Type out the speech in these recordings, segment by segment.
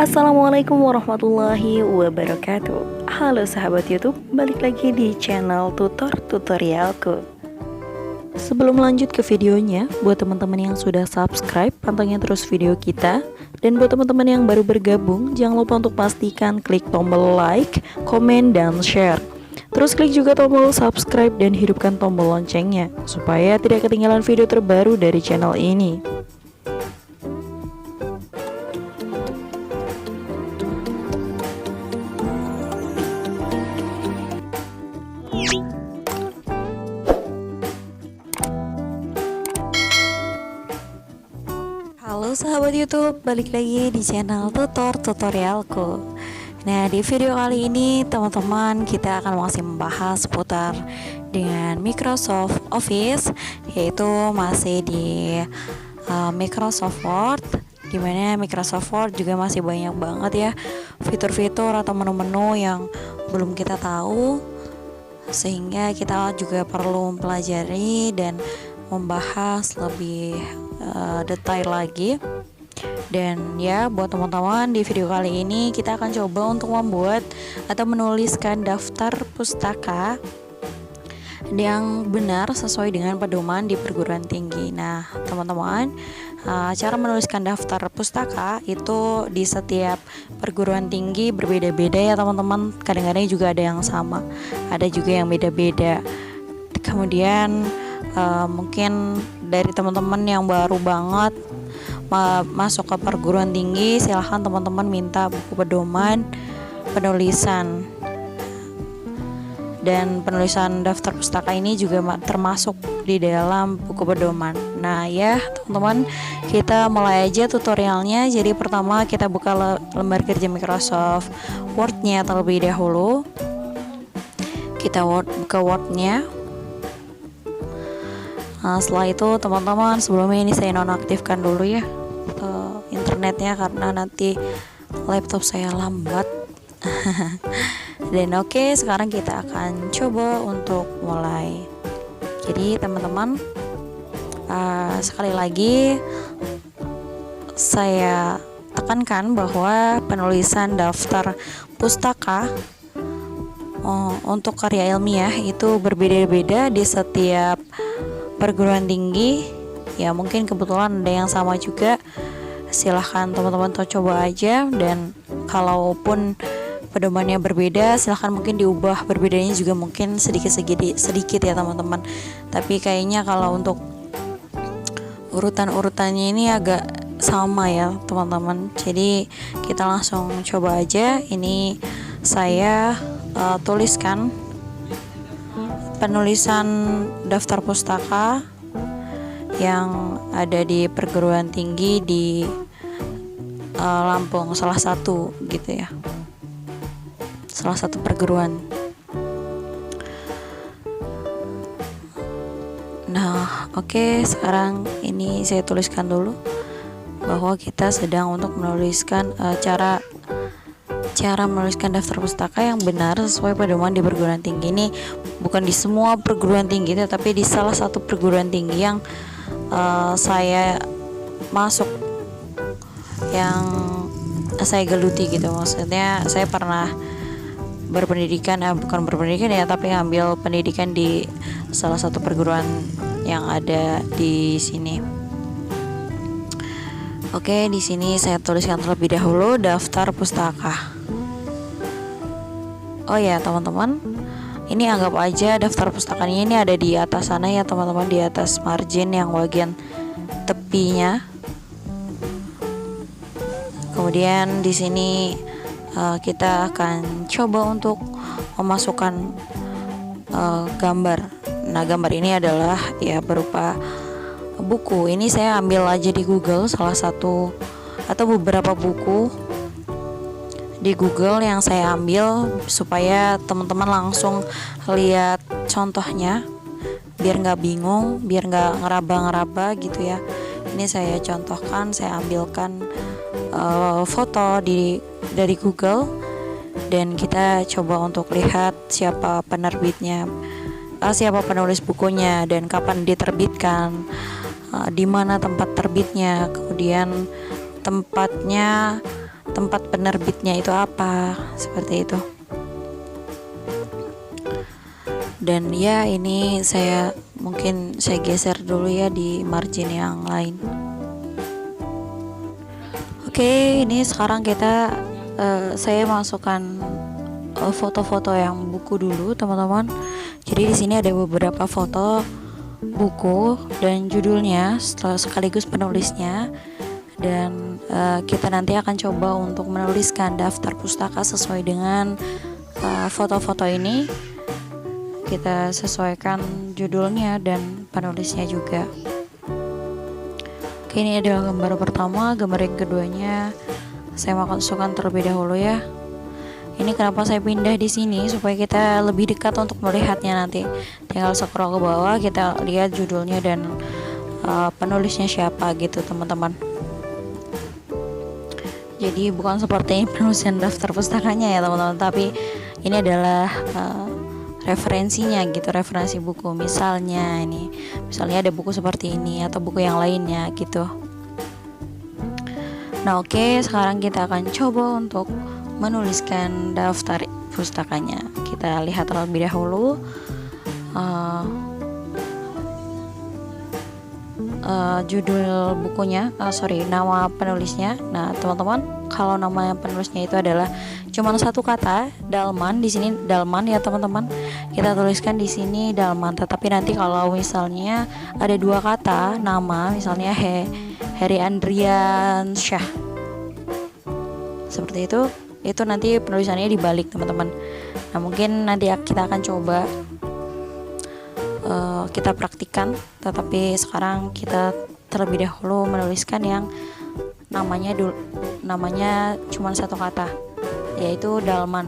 Assalamualaikum warahmatullahi wabarakatuh. Halo sahabat YouTube, balik lagi di channel tutorialku. Sebelum lanjut ke videonya, buat teman-teman yang sudah subscribe, pantengin terus video kita. Dan buat teman-teman yang baru bergabung, jangan lupa untuk pastikan klik tombol like, komen, dan share. Terus klik juga tombol subscribe dan hidupkan tombol loncengnya, supaya tidak ketinggalan video terbaru dari channel ini. Halo sahabat YouTube, balik lagi di channel tutorialku. Nah, di video kali ini teman-teman kita akan masih membahas seputar dengan Microsoft Office, yaitu masih di Microsoft Word, dimana Microsoft Word juga masih banyak banget ya fitur-fitur atau menu-menu yang belum kita tahu, sehingga kita juga perlu mempelajari dan membahas lebih detail lagi. Dan ya, buat teman-teman, di video kali ini kita akan coba untuk membuat atau menuliskan daftar pustaka yang benar sesuai dengan pedoman di perguruan tinggi. Nah teman-teman, cara menuliskan daftar pustaka itu di setiap perguruan tinggi berbeda-beda ya teman-teman. Kadang-kadang juga ada yang sama, ada juga yang beda-beda. Kemudian mungkin dari teman-teman yang baru banget masuk ke perguruan tinggi, silahkan teman-teman minta buku pedoman penulisan, dan penulisan daftar pustaka ini juga termasuk di dalam buku pedoman. Nah ya teman-teman, kita mulai aja tutorialnya. Jadi pertama kita buka lembar kerja Microsoft Word-nya terlebih dahulu. Kita buka Word-nya. Nah, setelah itu teman-teman, sebelumnya ini saya nonaktifkan dulu ya internetnya, karena nanti laptop saya lambat. Dan oke, sekarang kita akan coba untuk mulai. Jadi teman-teman, sekali lagi saya tekankan bahwa penulisan daftar pustaka untuk karya ilmiah itu berbeda-beda di setiap perguruan tinggi. Ya mungkin kebetulan ada yang sama juga, silahkan teman-teman coba aja. Dan kalaupun pedomannya berbeda, silahkan mungkin diubah, berbedanya juga mungkin sedikit ya teman-teman. Tapi kayaknya kalau untuk urutannya ini agak sama ya teman-teman. Jadi kita langsung coba aja. Ini saya tuliskan penulisan daftar pustaka yang ada di perguruan tinggi di Lampung, salah satu gitu ya, salah satu perguruan. Nah oke, sekarang ini saya tuliskan dulu bahwa kita sedang untuk menuliskan cara menuliskan daftar pustaka yang benar sesuai pedoman di perguruan tinggi. Ini bukan di semua perguruan tinggi, tetapi di salah satu perguruan tinggi yang saya masuk, yang saya geluti gitu. Maksudnya saya pernah berpendidikan, bukan berpendidikan ya, tapi ngambil pendidikan di salah satu perguruan yang ada di sini. Oke, di sini saya tuliskan terlebih dahulu daftar pustaka. Oh ya teman-teman, ini anggap aja daftar pustakanya ini ada di atas sana ya teman-teman, di atas margin yang bagian tepinya. Kemudian di sini kita akan coba untuk memasukkan gambar. Nah gambar ini adalah ya berupa buku. Ini saya ambil aja di Google, salah satu atau beberapa buku di Google yang saya ambil, supaya teman-teman langsung lihat contohnya, biar nggak bingung, biar nggak ngeraba-ngeraba gitu ya. Ini saya contohkan, saya ambilkan foto dari Google, dan kita coba untuk lihat siapa penerbitnya, siapa penulis bukunya, dan kapan diterbitkan, di mana tempat terbitnya, kemudian tempatnya tempat penerbitnya itu apa, seperti itu. Dan ya, ini mungkin saya geser dulu ya di margin yang lain. Oke, ini sekarang saya masukkan foto-foto yang buku dulu, teman-teman. Jadi di sini ada beberapa foto buku dan judulnya sekaligus penulisnya. Dan kita nanti akan coba untuk menuliskan daftar pustaka sesuai dengan foto-foto ini. Kita sesuaikan judulnya dan penulisnya juga. Oke, ini adalah gambar pertama. Gambar yang keduanya saya masukkan terlebih dahulu ya. Ini kenapa saya pindah di sini, supaya kita lebih dekat untuk melihatnya nanti. Tinggal scroll ke bawah, kita lihat judulnya dan penulisnya siapa gitu, teman-teman. Jadi bukan seperti penulisan daftar pustakanya ya, teman-teman, tapi ini adalah referensinya gitu, referensi buku. Misalnya ada buku seperti ini atau buku yang lainnya gitu. Nah, oke, sekarang kita akan coba untuk menuliskan daftar pustakanya. Kita lihat terlebih dahulu judul bukunya, nama penulisnya. Nah, teman-teman, kalau nama penulisnya itu adalah cuma satu kata, Dalman. Di sini Dalman ya, teman-teman. Kita tuliskan di sini Dalman. Tetapi nanti kalau misalnya ada dua kata nama, misalnya Heri Andrian Syah, seperti itu nanti penulisannya dibalik, teman-teman. Nah, mungkin nanti kita akan coba kita praktikkan, tetapi sekarang kita terlebih dahulu menuliskan yang namanya cuma satu kata, yaitu Dalman.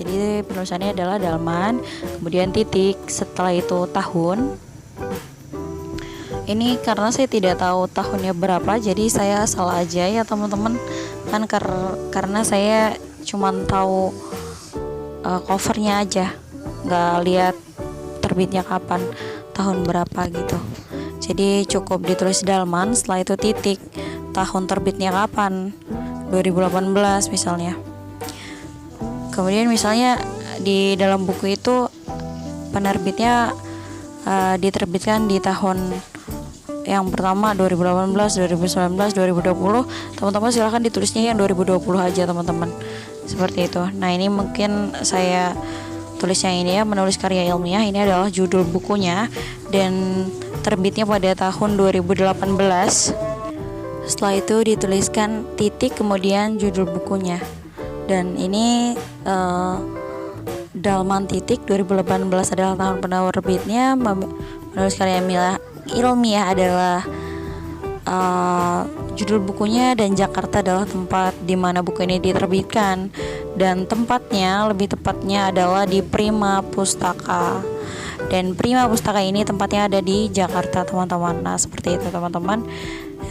Jadi penulisannya adalah Dalman, kemudian titik, setelah itu tahun. Ini karena saya tidak tahu tahunnya berapa, jadi saya salah aja ya, teman-teman. Kan karena saya cuma tahu covernya aja, nggak lihat terbitnya kapan, tahun berapa gitu. Jadi cukup ditulis Dalman, setelah itu titik, tahun terbitnya kapan, 2018 misalnya. Kemudian misalnya di dalam buku itu penerbitnya diterbitkan di tahun yang pertama 2018, 2019, 2020. Teman-teman silahkan ditulisnya yang 2020 aja, teman-teman. Seperti itu. Nah, ini mungkin saya tulis yang ini ya, menulis karya ilmiah. Ini adalah judul bukunya dan terbitnya pada tahun 2018. Setelah itu dituliskan titik, kemudian judul bukunya. Dan ini Dalman titik 2018 adalah tahun penerbitnya. Menulis karya ilmiah adalah judul bukunya, dan Jakarta adalah tempat di mana buku ini diterbitkan, dan tempatnya, lebih tepatnya adalah di Prima Pustaka, dan Prima Pustaka ini tempatnya ada di Jakarta, teman-teman. Nah, seperti itu, teman-teman.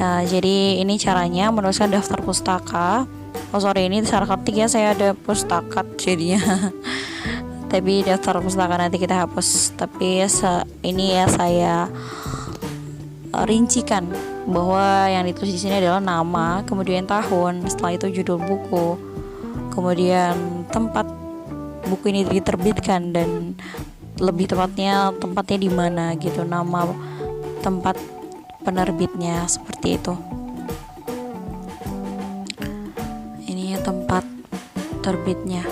Jadi ini caranya menuliskan daftar pustaka. Ini secara ketik ya, saya ada pustakat jadinya. Tapi daftar pustaka nanti kita hapus. Tapi ini ya saya rincikan bahwa yang ditulis di sini adalah nama, kemudian tahun, setelah itu judul buku, kemudian tempat buku ini diterbitkan, dan lebih tepatnya tempatnya di mana gitu, nama tempat penerbitnya, seperti itu. Ini tempat terbitnya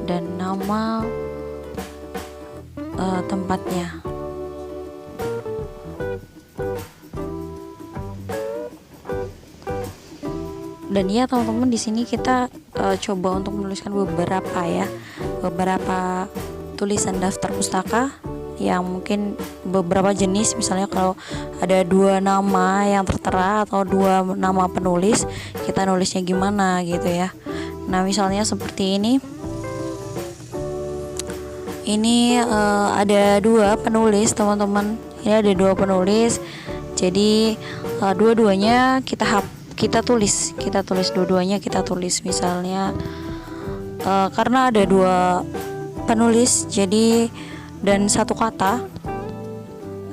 dan nama tempatnya. Dan ya, teman-teman, di sini kita coba untuk menuliskan beberapa tulisan daftar pustaka yang mungkin beberapa jenis. Misalnya kalau ada dua nama yang tertera atau dua nama penulis, kita nulisnya gimana gitu ya. Nah, misalnya seperti ini. Ini ada dua penulis, teman-teman. Ini ada dua penulis. Jadi dua-duanya kita tulis dua-duanya, kita tulis misalnya karena ada dua penulis, jadi dan satu kata,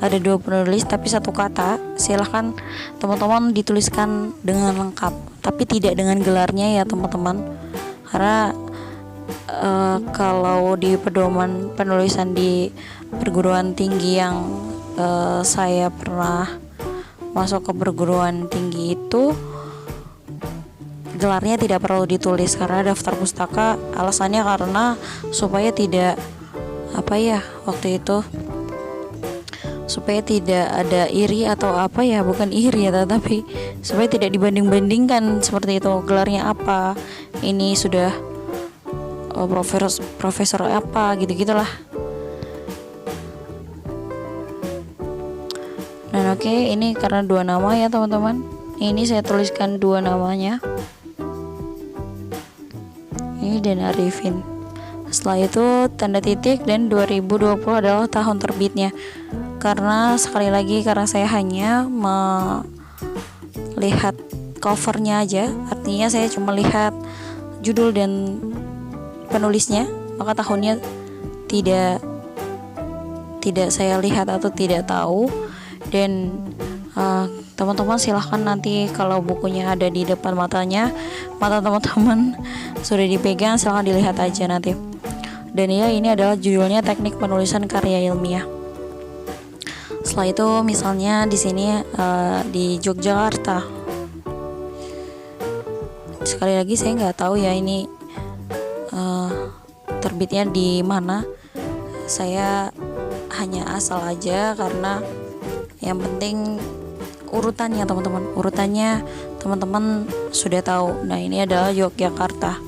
ada dua penulis tapi satu kata, silahkan teman-teman dituliskan dengan lengkap, tapi tidak dengan gelarnya ya teman-teman, karena kalau di pedoman penulisan di perguruan tinggi yang saya pernah masuk ke perguruan tinggi itu, gelarnya tidak perlu ditulis karena daftar pustaka, alasannya karena supaya tidak waktu itu supaya tidak ada iri atau bukan iri ya, tapi supaya tidak dibanding-bandingkan seperti itu, gelarnya apa, ini sudah profesor apa gitu-gitulah. Dan oke, ini karena dua nama ya teman-teman, ini saya tuliskan dua namanya, ini dan Arifin. Setelah itu tanda titik dan 2020 adalah tahun terbitnya. Karena sekali lagi, karena saya hanya melihat covernya aja, artinya saya cuma lihat judul dan penulisnya, maka tahunnya tidak saya lihat atau tidak tahu. Dan teman-teman silahkan nanti kalau bukunya ada di depan mata teman-teman sudah dipegang, silahkan dilihat aja nanti. Dan ya, ini adalah judulnya teknik penulisan karya ilmiah. Setelah itu misalnya di sini di Yogyakarta, sekali lagi saya nggak tahu ya ini terbitnya di mana, saya hanya asal aja karena yang penting urutannya teman-teman sudah tahu. Nah, ini adalah Yogyakarta.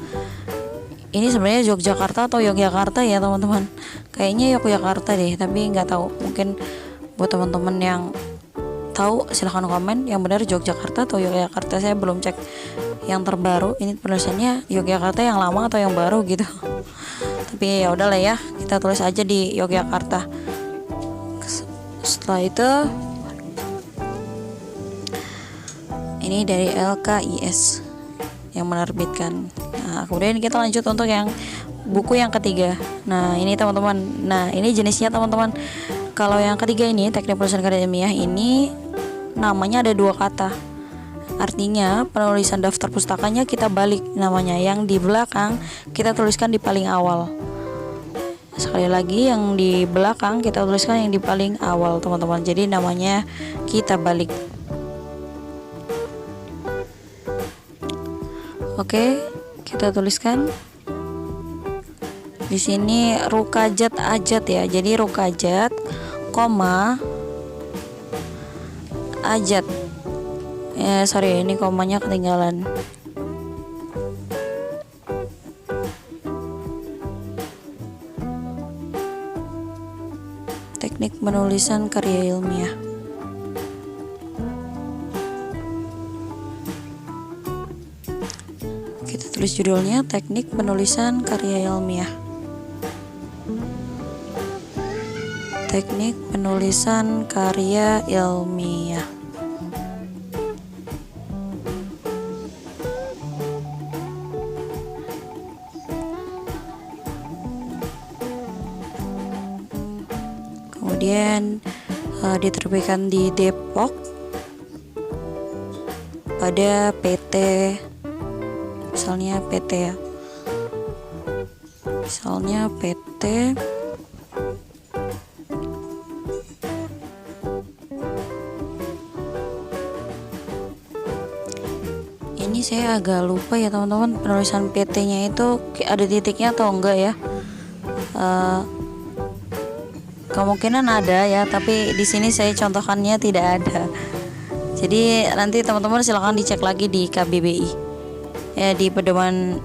Ini sebenarnya Yogyakarta atau Yogyakarta ya teman-teman, kayaknya Yogyakarta deh, tapi nggak tahu. Mungkin buat teman-teman yang tahu silahkan komen yang benar Yogyakarta atau Yogyakarta. Saya belum cek yang terbaru, ini penulisannya Yogyakarta yang lama atau yang baru gitu. Tapi ya udahlah ya, kita tulis aja di Yogyakarta. Setelah itu ini dari LKIS yang menerbitkan. Nah, kemudian kita lanjut untuk yang buku yang ketiga. Nah, ini teman-teman. Nah, ini jenisnya teman-teman. Kalau yang ketiga ini, teknik penulisan karya ilmiah ini namanya ada dua kata. Artinya penulisan daftar pustakanya kita balik namanya. Yang di belakang kita tuliskan di paling awal. Sekali lagi, yang di belakang kita tuliskan yang di paling awal teman-teman. Jadi namanya kita balik. Oke, kita tuliskan di sini rukajat ajat ya. Jadi rukajat, koma, ajat. Sorry, ini komanya ketinggalan. Teknik penulisan karya ilmiah. Kita tulis judulnya teknik penulisan karya ilmiah. Teknik penulisan karya ilmiah. Kemudian diterbitkan di Depok pada PT, misalnya PT ya, misalnya PT ini saya agak lupa ya teman-teman, penulisan PT-nya itu ada titiknya atau enggak ya. Kemungkinan ada ya, tapi di sini saya contohkannya tidak ada. Jadi nanti teman-teman silakan dicek lagi di KBBI ya, di pedoman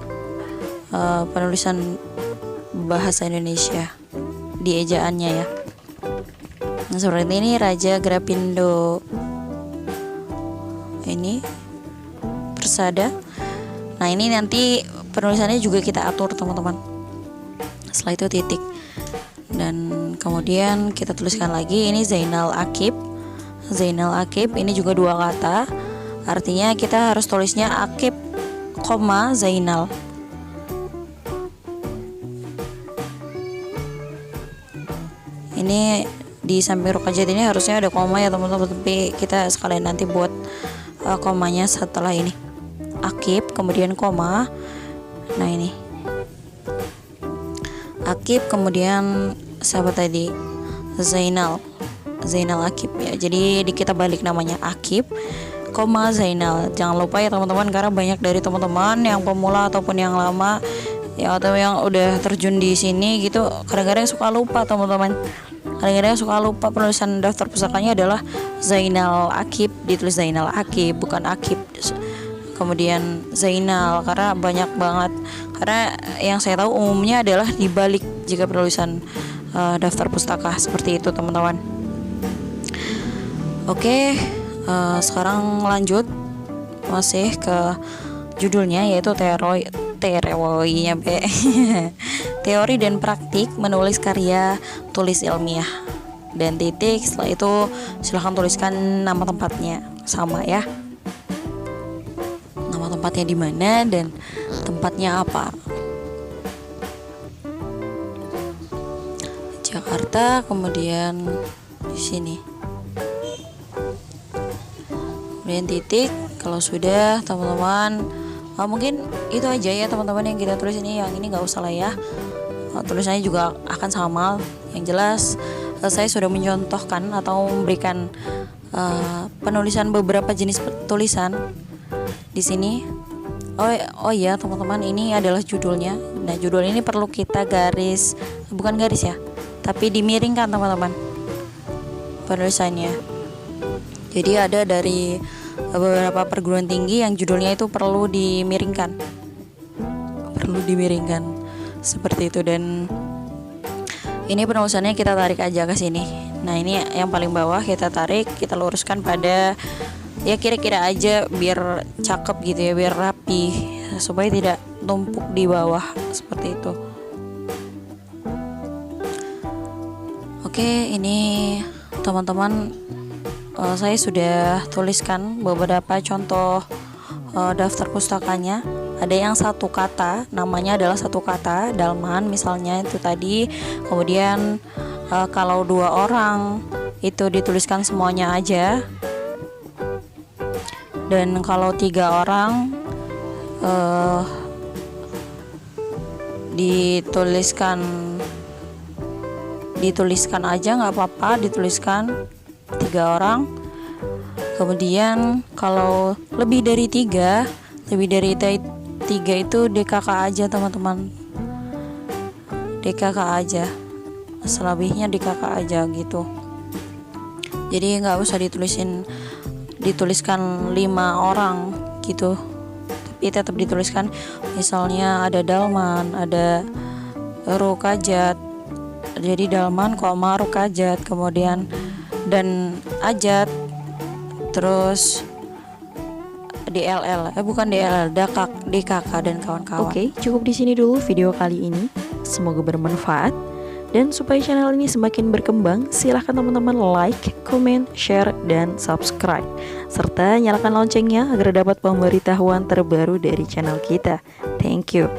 penulisan bahasa Indonesia di ejaannya ya. Nah, seperti ini Raja Grapindo, ini Persada. Nah, ini nanti penulisannya juga kita atur teman-teman. Setelah itu titik. Dan kemudian kita tuliskan lagi ini Zainal Akib. Zainal Akib ini juga dua kata. Artinya kita harus tulisnya Akib, koma Zainal. Ini di samping rukajat ini harusnya ada koma ya teman-teman, tapi kita sekalian nanti buat komanya setelah ini. Akib, kemudian koma. Nah ini Akib, kemudian siapa tadi? Zainal Akib ya. Jadi kita balik namanya Akib, koma Zainal. Jangan lupa ya teman-teman, karena banyak dari teman-teman yang pemula ataupun yang lama ya, atau yang udah terjun di sini gitu, kadang-kadang suka lupa teman-teman. Kadang-kadang suka lupa penulisan daftar pustakanya adalah Zainal Akib, ditulis Zainal Akib bukan Akib. Kemudian Zainal, karena banyak banget. Karena yang saya tahu umumnya adalah dibalik jika penulisan daftar pustaka seperti itu teman-teman. Oke, sekarang lanjut masih ke judulnya, yaitu teorinya B. Teori dan praktik menulis karya tulis ilmiah, dan titik. Setelah itu silahkan tuliskan nama tempatnya, sama ya, nama tempatnya di mana dan tempatnya apa. Jakarta, kemudian di sini, kemudian titik. Kalau sudah teman-teman, mungkin itu aja ya teman-teman yang kita tulis ini. Yang ini nggak usah lah ya, tulisannya juga akan sama. Yang jelas saya sudah mencontohkan atau memberikan penulisan beberapa jenis tulisan di sini. Oh iya teman-teman, ini adalah judulnya. Nah, judul ini perlu kita garis, bukan garis ya, tapi dimiringkan teman-teman penulisannya. Jadi ada dari beberapa perguruan tinggi yang judulnya itu perlu dimiringkan seperti itu. Dan ini penulisannya kita tarik aja ke sini. Nah, ini yang paling bawah kita tarik, kita luruskan pada ya kira-kira aja, biar cakep gitu ya, biar rapi, supaya tidak tumpuk di bawah seperti itu. Oke, ini teman-teman, saya sudah tuliskan beberapa contoh daftar pustakanya. Ada yang satu kata, namanya adalah satu kata, Dalman misalnya itu tadi. Kemudian kalau 2 orang itu dituliskan semuanya aja, dan kalau 3 orang dituliskan aja, nggak apa-apa, dituliskan 3 orang. Kemudian kalau lebih dari 3 itu DKK aja teman-teman, DKK aja, selebihnya DKK aja gitu. Jadi nggak usah dituliskan 5 orang gitu, tapi tetap dituliskan misalnya ada Dalman, ada Rukajat, jadi Dalman, koma Rukajat, kemudian dan Ajat, terus DLL, bukan DLL, DKK dan kawan-kawan. Oke, cukup di sini dulu video kali ini. Semoga bermanfaat. Dan supaya channel ini semakin berkembang, silahkan teman-teman like, comment, share, dan subscribe. Serta nyalakan loncengnya agar dapat pemberitahuan terbaru dari channel kita. Thank you.